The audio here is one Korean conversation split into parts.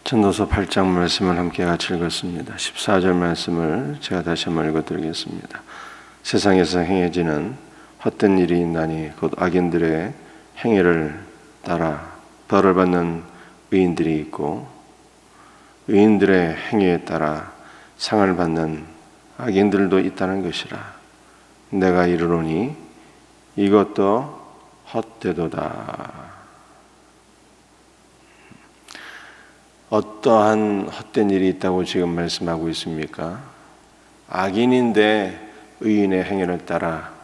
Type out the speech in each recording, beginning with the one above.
전도서 8장 말씀을 함께 같이 읽었습니다. 14절 말씀을 제가 다시 한번 읽어드리겠습니다. 세상에서 행해지는 헛된 일이 있나니 곧 악인들의 행위를 따라 벌을 받는 의인들이 있고 의인들의 행위에 따라 상을 받는 악인들도 있다는 것이라. 내가 이르노니 이것도 헛되도다. 어떠한 헛된 일이 있다고 지금 말씀하고 있습니까? 악인인데 의인의 행위를 따라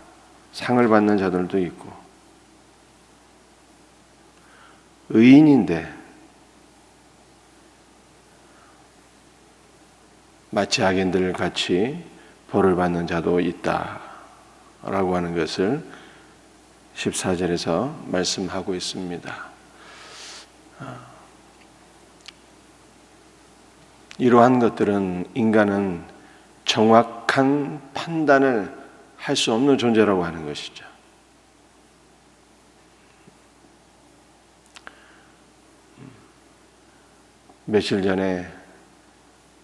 상을 받는 자들도 있고, 의인인데 마치 악인들 같이 벌을 받는 자도 있다라고 하는 것을 14절에서 말씀하고 있습니다. 이러한 것들은 인간은 정확한 판단을 할 수 없는 존재라고 하는 것이죠. 며칠 전에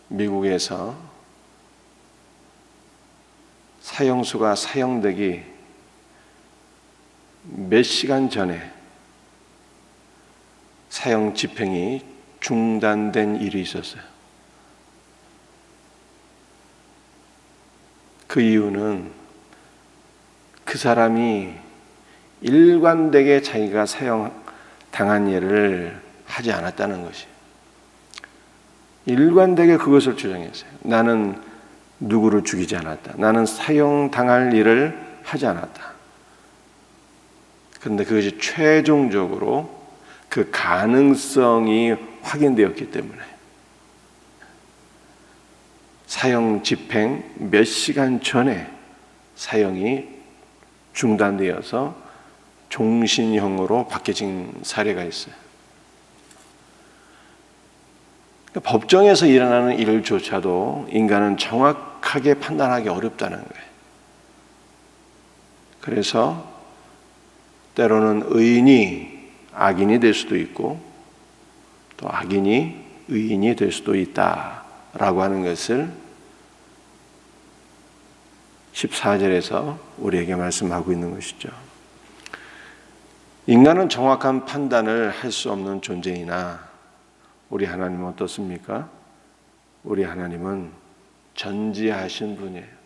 미국에서 사형수가 사형되기 몇 시간 전에 사형 집행이 중단된 일이 있었어요. 그 이유는 그 사람이 일관되게 자기가 사형당한 일을 하지 않았다는 것이, 일관되게 그것을 주장했어요. 나는 누구를 죽이지 않았다. 나는 사형당할 일을 하지 않았다. 그런데 그것이 최종적으로 그 가능성이 확인되었기 때문에 사형 집행 몇 시간 전에 사형이 중단되어서 종신형으로 바뀌어진 사례가 있어요. 그러니까 법정에서 일어나는 일조차도 인간은 정확하게 판단하기 어렵다는 거예요. 그래서 때로는 의인이 악인이 될 수도 있고 또 악인이 의인이 될 수도 있다라고 하는 것을 14절에서 우리에게 말씀하고 있는 것이죠. 인간은 정확한 판단을 할 수 없는 존재이나 우리 하나님은 어떻습니까? 우리 하나님은 전지하신 분이에요.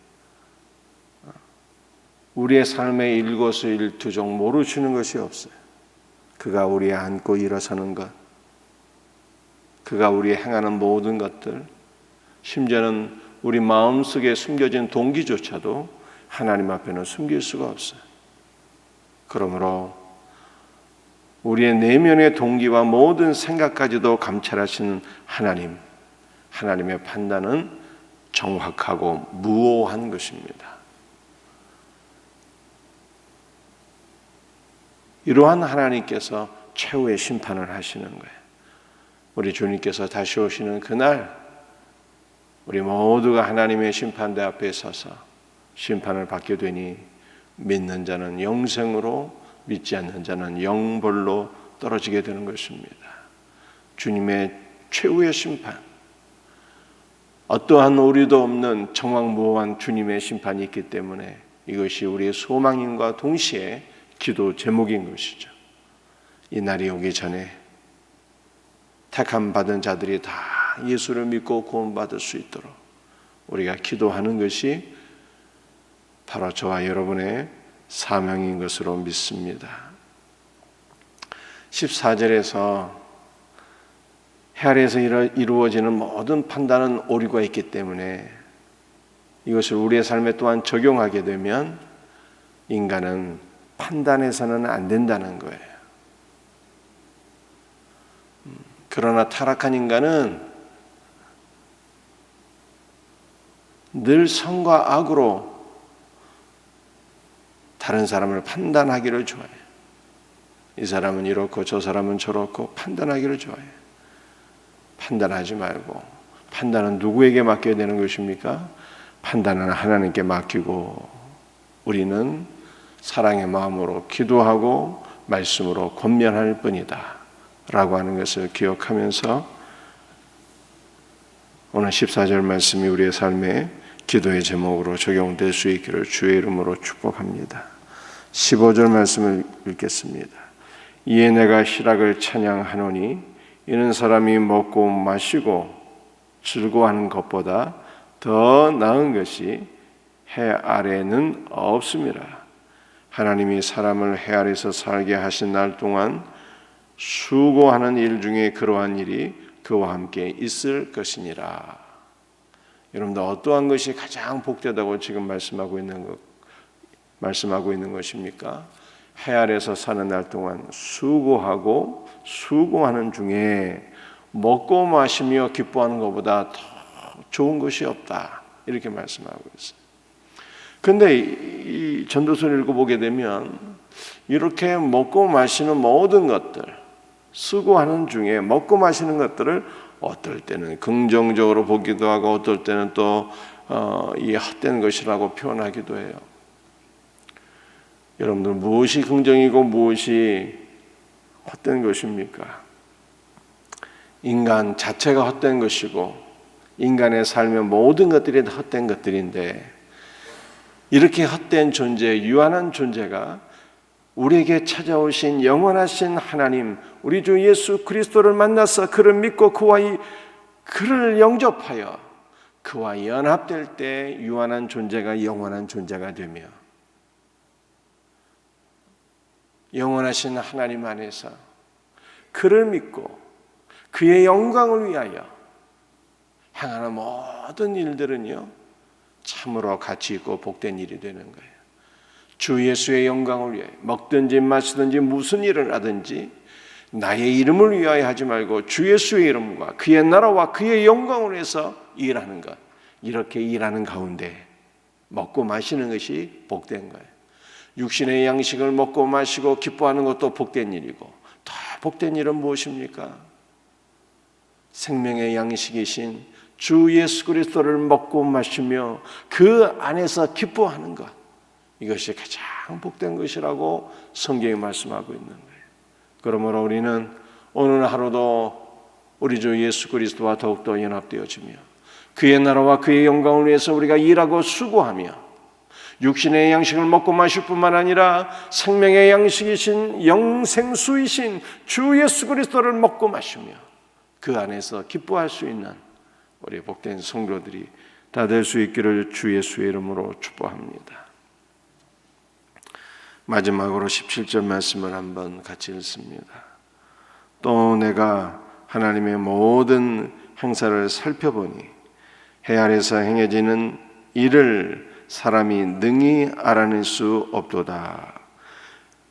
우리의 삶의 일거수일투족 모르시는 것이 없어요. 그가 우리의 앉고 일어서는 것, 그가 우리의 행하는 모든 것들, 심지어는 우리 마음속에 숨겨진 동기조차도 하나님 앞에는 숨길 수가 없어요. 그러므로 우리의 내면의 동기와 모든 생각까지도 감찰하시는 하나님, 하나님의 판단은 정확하고 무오한 것입니다. 이러한 하나님께서 최후의 심판을 하시는 거예요. 우리 주님께서 다시 오시는 그날 우리 모두가 하나님의 심판대 앞에 서서 심판을 받게 되니 믿는 자는 영생으로, 믿지 않는 자는 영벌로 떨어지게 되는 것입니다. 주님의 최후의 심판, 어떠한 오류도 없는 정확무오한 주님의 심판이 있기 때문에 이것이 우리의 소망인과 동시에 기도 제목인 것이죠. 이 날이 오기 전에 택함 받은 자들이 다 예수를 믿고 구원받을 수 있도록 우리가 기도하는 것이 바로 저와 여러분의 사명인 것으로 믿습니다. 14절에서 해 아래에서 이루어지는 모든 판단은 오류가 있기 때문에 이것을 우리의 삶에 또한 적용하게 되면 인간은 판단해서는 안 된다는 거예요. 그러나 타락한 인간은 늘 선과 악으로 다른 사람을 판단하기를 좋아해요. 이 사람은 이렇고 저 사람은 저렇고 판단하기를 좋아해요. 판단하지 말고, 판단은 누구에게 맡겨야 되는 것입니까? 판단은 하나님께 맡기고 우리는 사랑의 마음으로 기도하고 말씀으로 권면할 뿐이다 라고 하는 것을 기억하면서 오늘 14절 말씀이 우리의 삶에 기도의 제목으로 적용될 수 있기를 주의 이름으로 축복합니다. 15절 말씀을 읽겠습니다. 이에 내가 희락을 찬양하노니 이는 사람이 먹고 마시고 즐거워하는 것보다 더 나은 것이 해 아래는 없음이라. 하나님이 사람을 해 아래에서 살게 하신 날 동안 수고하는 일 중에 그러한 일이 그와 함께 있을 것이니라. 여러분들 어떠한 것이 가장 복되다고 지금 말씀하고 있는 것입니까? 해 아래에서 사는 날 동안 수고하고 수고하는 중에 먹고 마시며 기뻐하는 것보다 더 좋은 것이 없다. 이렇게 말씀하고 있어요. 그런데 이 전도서를 읽어보게 되면 이렇게 먹고 마시는 모든 것들, 수고하는 중에 먹고 마시는 것들을 어떨 때는 긍정적으로 보기도 하고 어떨 때는 또 이 헛된 것이라고 표현하기도 해요. 여러분들 무엇이 긍정이고 무엇이 헛된 것입니까? 인간 자체가 헛된 것이고 인간의 삶의 모든 것들이 헛된 것들인데 이렇게 헛된 존재, 유한한 존재가 우리에게 찾아오신 영원하신 하나님, 우리 주 예수 그리스도를 만나서 그를 믿고 그를 영접하여 그와 연합될 때 유한한 존재가 영원한 존재가 되며 영원하신 하나님 안에서 그를 믿고 그의 영광을 위하여 행하는 모든 일들은요 참으로 가치 있고 복된 일이 되는 거예요. 주 예수의 영광을 위하여 먹든지 마시든지 무슨 일을 하든지 나의 이름을 위하여 하지 말고 주 예수의 이름과 그의 나라와 그의 영광을 위해서 일하는 것, 이렇게 일하는 가운데 먹고 마시는 것이 복된 거예요. 육신의 양식을 먹고 마시고 기뻐하는 것도 복된 일이고 더 복된 일은 무엇입니까? 생명의 양식이신 주 예수 그리스도를 먹고 마시며 그 안에서 기뻐하는 것, 이것이 가장 복된 것이라고 성경이 말씀하고 있는 거예요. 그러므로 우리는 오늘 하루도 우리 주 예수 그리스도와 더욱더 연합되어지며 그의 나라와 그의 영광을 위해서 우리가 일하고 수고하며 육신의 양식을 먹고 마실 뿐만 아니라 생명의 양식이신 영생수이신 주 예수 그리스도를 먹고 마시며 그 안에서 기뻐할 수 있는 우리 복된 성도들이 다 될 수 있기를 주 예수의 이름으로 축복합니다. 마지막으로 17절 말씀을 한번 같이 읽습니다. 또 내가 하나님의 모든 행사를 살펴보니 해 아래서 행해지는 일을 사람이 능히 알아낼 수 없도다.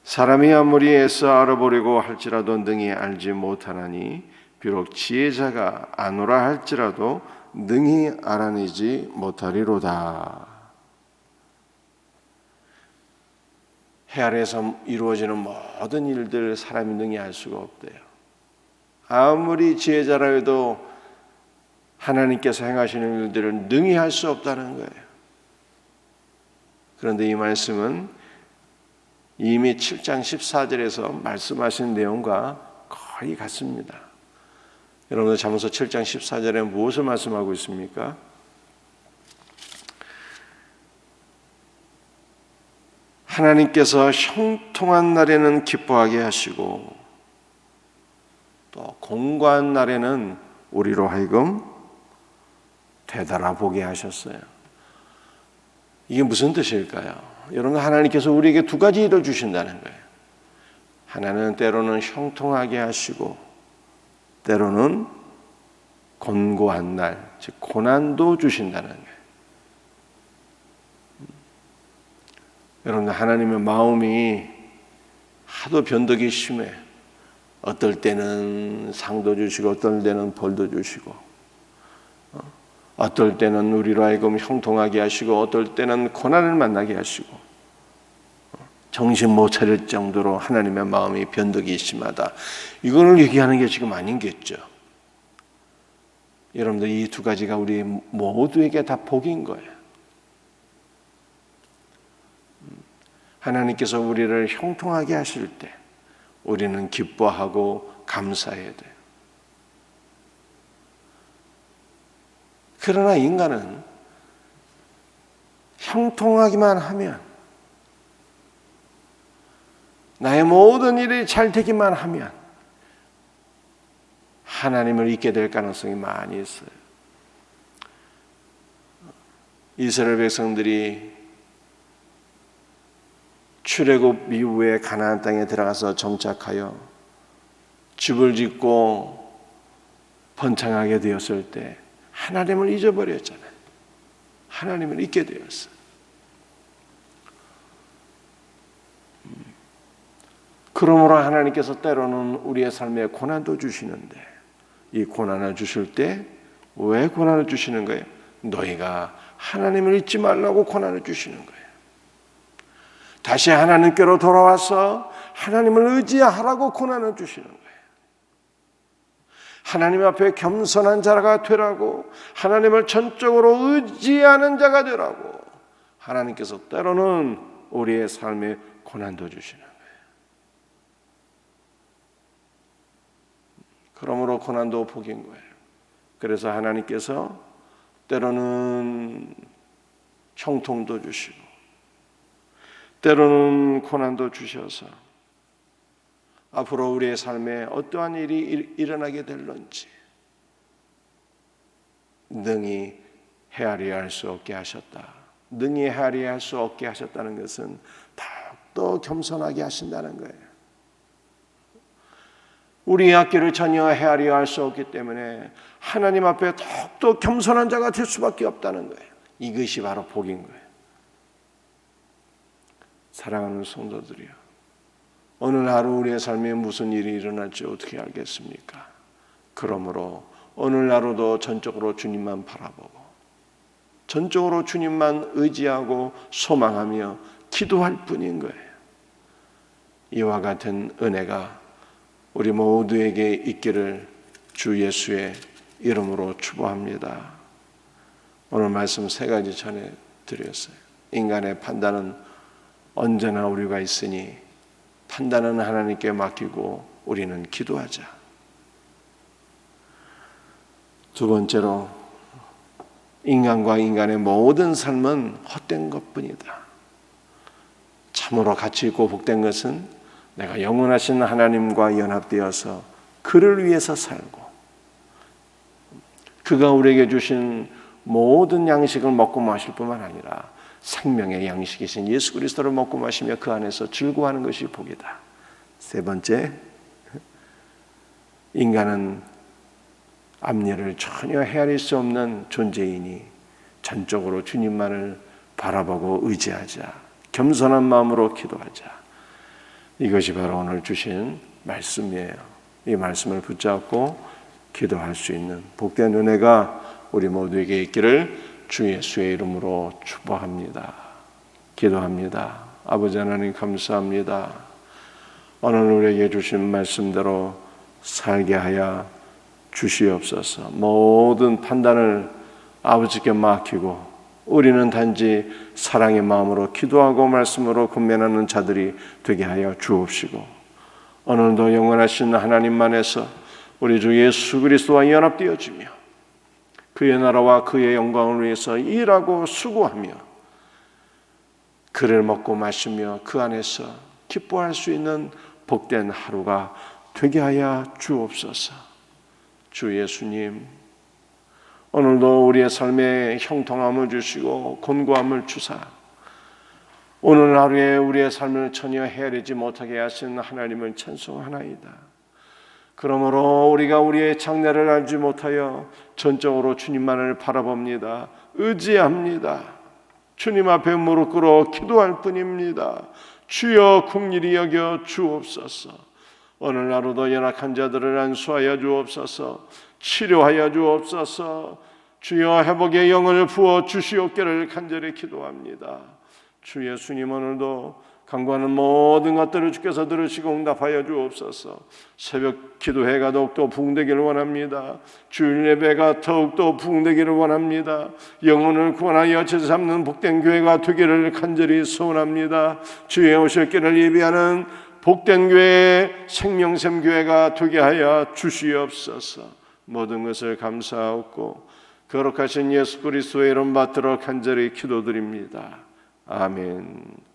사람이 아무리 애써 알아보려고 할지라도 능히 알지 못하나니 비록 지혜자가 아노라 할지라도 능히 알아내지 못하리로다. 해 아래에서 이루어지는 모든 일들 사람이 능히 알 수가 없대요. 아무리 지혜자라 해도 하나님께서 행하시는 일들을 능히 할 수 없다는 거예요. 그런데 이 말씀은 이미 7장 14절에서 말씀하신 내용과 거의 같습니다. 여러분들 잠언서 7장 14절에 무엇을 말씀하고 있습니까? 하나님께서 형통한 날에는 기뻐하게 하시고 또 공고한 날에는 우리로 하여금 되돌아보게 하셨어요. 이게 무슨 뜻일까요? 여러분, 하나님께서 우리에게 두 가지 일을 주신다는 거예요. 하나는 때로는 형통하게 하시고 때로는 곤고한 날, 즉 고난도 주신다는 거예요. 여러분, 하나님의 마음이 하도 변덕이 심해. 어떨 때는 상도 주시고 어떨 때는 벌도 주시고 어떨 때는 우리로 하여금 형통하게 하시고 어떨 때는 고난을 만나게 하시고 정신 못 차릴 정도로 하나님의 마음이 변덕이 심하다. 이거를 얘기하는 게 지금 아닌겠죠. 여러분들 이 두 가지가 우리 모두에게 다 복인 거예요. 하나님께서 우리를 형통하게 하실 때 우리는 기뻐하고 감사해야 돼요. 그러나 인간은 형통하기만 하면, 나의 모든 일이 잘 되기만 하면 하나님을 잊게 될 가능성이 많이 있어요. 이스라엘 백성들이 출애굽 이후에 가나안 땅에 들어가서 정착하여 집을 짓고 번창하게 되었을 때 하나님을 잊어버렸잖아요. 하나님을 잊게 되었어요. 그러므로 하나님께서 때로는 우리의 삶에 고난도 주시는데, 이 고난을 주실 때 왜 고난을 주시는 거예요? 너희가 하나님을 잊지 말라고 고난을 주시는 거예요. 다시 하나님께로 돌아와서 하나님을 의지하라고 고난을 주시는 거예요. 하나님 앞에 겸손한 자가 되라고, 하나님을 전적으로 의지하는 자가 되라고 하나님께서 때로는 우리의 삶에 고난도 주시는 거예요. 그러므로 고난도 복인 거예요. 그래서 하나님께서 때로는 형통도 주시고 때로는 고난도 주셔서 앞으로 우리의 삶에 어떠한 일이 일어나게 될런지 능히 헤아려 할 수 없게 하셨다. 능히 헤아려 할 수 없게 하셨다는 것은 더욱더 겸손하게 하신다는 거예요. 우리의 앞길을 전혀 헤아려 할 수 없기 때문에 하나님 앞에 더욱더 겸손한 자가 될 수밖에 없다는 거예요. 이것이 바로 복인 거예요. 사랑하는 성도들이요, 오늘 하루 우리의 삶에 무슨 일이 일어날지 어떻게 알겠습니까? 그러므로 오늘 하루도 전적으로 주님만 바라보고 전적으로 주님만 의지하고 소망하며 기도할 뿐인 거예요. 이와 같은 은혜가 우리 모두에게 있기를 주 예수의 이름으로 축복합니다. 오늘 말씀 3가지 전해 드렸어요. 인간의 판단은 언제나 우리가 있으니 판단은 하나님께 맡기고 우리는 기도하자. 두 번째로, 인간과 인간의 모든 삶은 헛된 것뿐이다. 참으로 가치 있고 복된 것은 내가 영원하신 하나님과 연합되어서 그를 위해서 살고 그가 우리에게 주신 모든 양식을 먹고 마실 뿐만 아니라 생명의 양식이신 예수 그리스도를 먹고 마시며 그 안에서 즐거워하는 것이 복이다. 세 번째, 인간은 앞일을 전혀 헤아릴 수 없는 존재이니 전적으로 주님만을 바라보고 의지하자. 겸손한 마음으로 기도하자. 이것이 바로 오늘 주신 말씀이에요. 이 말씀을 붙잡고 기도할 수 있는 복된 은혜가 우리 모두에게 있기를 주 예수의 이름으로 축복합니다. 기도합니다. 아버지 하나님 감사합니다. 오늘 우리에게 주신 말씀대로 살게 하여 주시옵소서. 모든 판단을 아버지께 맡기고 우리는 단지 사랑의 마음으로 기도하고 말씀으로 권면하는 자들이 되게 하여 주옵시고, 오늘도 영원하신 하나님만에서 우리 주 예수 그리스도와 연합되어지며 그의 나라와 그의 영광을 위해서 일하고 수고하며 그를 먹고 마시며 그 안에서 기뻐할 수 있는 복된 하루가 되게 하여 주옵소서. 주 예수님, 오늘도 우리의 삶에 형통함을 주시고 곤고함을 주사 오늘 하루에 우리의 삶을 전혀 헤아리지 못하게 하신 하나님을 찬송하나이다. 그러므로 우리가 우리의 장래를 알지 못하여 전적으로 주님만을 바라봅니다. 의지합니다. 주님 앞에 무릎 꿇어 기도할 뿐입니다. 주여 긍휼히 여겨 주옵소서. 오늘 하루도 연약한 자들을 안수하여 주옵소서. 치료하여 주옵소서. 주여 회복의 영을 부어 주시옵기를 간절히 기도합니다. 주 예수님, 오늘도 간구하는 모든 것들을 주께서 들으시고 응답하여 주옵소서. 새벽 기도회가 더욱더 부흥되기를 원합니다. 주일 예배가 더욱더 부흥되기를 원합니다. 영혼을 구원하여 제사 잡는 복된 교회가 되기를 간절히 소원합니다. 주의 오실 길을 예비하는 복된 교회, 생명샘 교회가 되게 하여 주시옵소서. 모든 것을 감사하고 거룩하신 예수 그리스도의 이름 받들어 간절히 기도드립니다. 아멘.